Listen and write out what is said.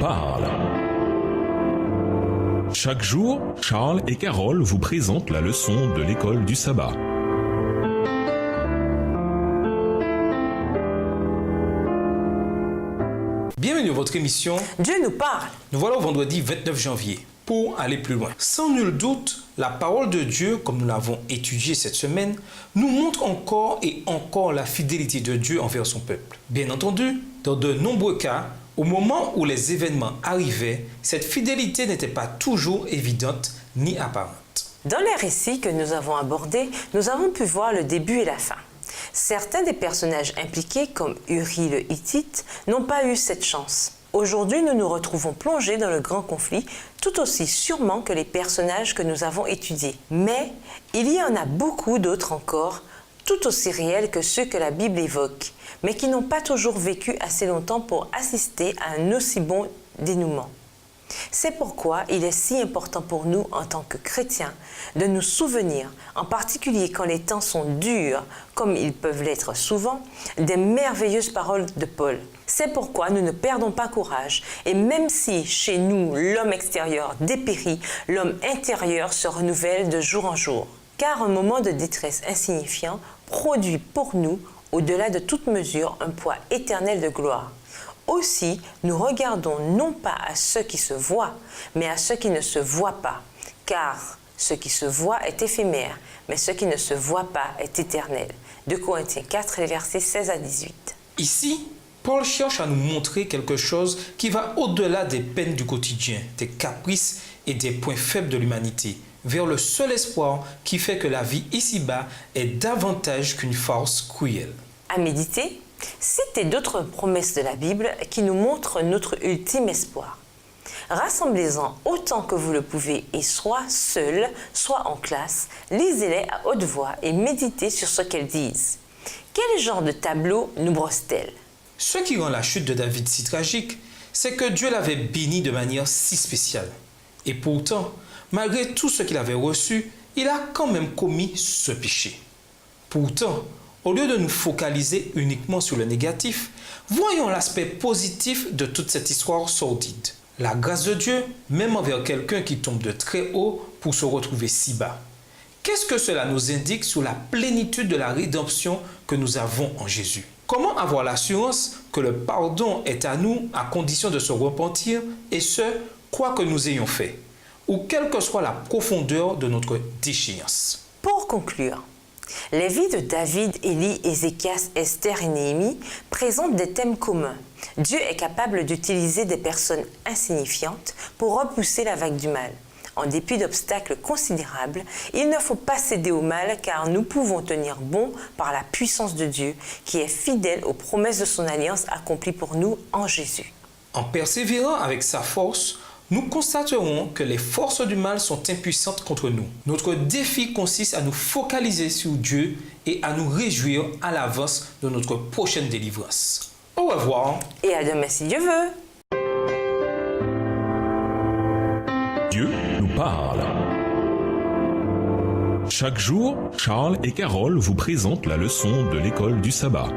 parle. Chaque jour, Charles et Carole vous présentent la leçon de l'école du sabbat. Bienvenue à votre émission Dieu nous parle. Nous voilà au vendredi 29 janvier. Pour aller plus loin, sans nul doute, la parole de Dieu, comme nous l'avons étudié cette semaine, nous montre encore et encore la fidélité de Dieu envers son peuple. Bien entendu, dans de nombreux cas, au moment où les événements arrivaient, cette fidélité n'était pas toujours évidente ni apparente. Dans les récits que nous avons abordés, nous avons pu voir le début et la fin. Certains des personnages impliqués, comme Uri le Hittite, n'ont pas eu cette chance. Aujourd'hui, nous nous retrouvons plongés dans le grand conflit, tout aussi sûrement que les personnages que nous avons étudiés. Mais il y en a beaucoup d'autres encore, tout aussi réels que ceux que la Bible évoque, mais qui n'ont pas toujours vécu assez longtemps pour assister à un aussi bon dénouement. C'est pourquoi il est si important pour nous, en tant que chrétiens, de nous souvenir, en particulier quand les temps sont durs, comme ils peuvent l'être souvent, des merveilleuses paroles de Paul. C'est pourquoi nous ne perdons pas courage, et même si chez nous l'homme extérieur dépérit, l'homme intérieur se renouvelle de jour en jour. Car un moment de détresse insignifiant produit pour nous, au-delà de toute mesure, un poids éternel de gloire. Aussi, nous regardons non pas à ce qui se voit, mais à ce qui ne se voit pas. Car ce qui se voit est éphémère, mais ce qui ne se voit pas est éternel. 2 Corinthiens 4, les versets 16 à 18. Ici, Paul cherche à nous montrer quelque chose qui va au-delà des peines du quotidien, des caprices et des points faibles de l'humanité, vers le seul espoir qui fait que la vie ici-bas est davantage qu'une farce cruelle. À méditer, citez d'autres promesses de la Bible qui nous montrent notre ultime espoir. Rassemblez-en autant que vous le pouvez et soit seul, soit en classe, lisez-les à haute voix et méditez sur ce qu'elles disent. Quel genre de tableau nous brosse-t-elle? Ce qui rend la chute de David si tragique, c'est que Dieu l'avait béni de manière si spéciale. Et pourtant, malgré tout ce qu'il avait reçu, il a quand même commis ce péché. Pourtant, au lieu de nous focaliser uniquement sur le négatif, voyons l'aspect positif de toute cette histoire sordide. La grâce de Dieu, même envers quelqu'un qui tombe de très haut pour se retrouver si bas. Qu'est-ce que cela nous indique sur la plénitude de la rédemption que nous avons en Jésus? Comment avoir l'assurance que le pardon est à nous à condition de se repentir et ce, quoi que nous ayons fait, ou quelle que soit la profondeur de notre déchéance? Pour conclure, les vies de David, Élie, Ézéchias, Esther et Néhémie présentent des thèmes communs. Dieu est capable d'utiliser des personnes insignifiantes pour repousser la vague du mal. En dépit d'obstacles considérables, il ne faut pas céder au mal car nous pouvons tenir bon par la puissance de Dieu qui est fidèle aux promesses de son alliance accomplie pour nous en Jésus. En persévérant avec sa force, nous constaterons que les forces du mal sont impuissantes contre nous. Notre défi consiste à nous focaliser sur Dieu et à nous réjouir à l'avance de notre prochaine délivrance. Au revoir. Et à demain si Dieu veut. Dieu nous parle. Chaque jour, Charles et Carole vous présentent la leçon de l'école du sabbat.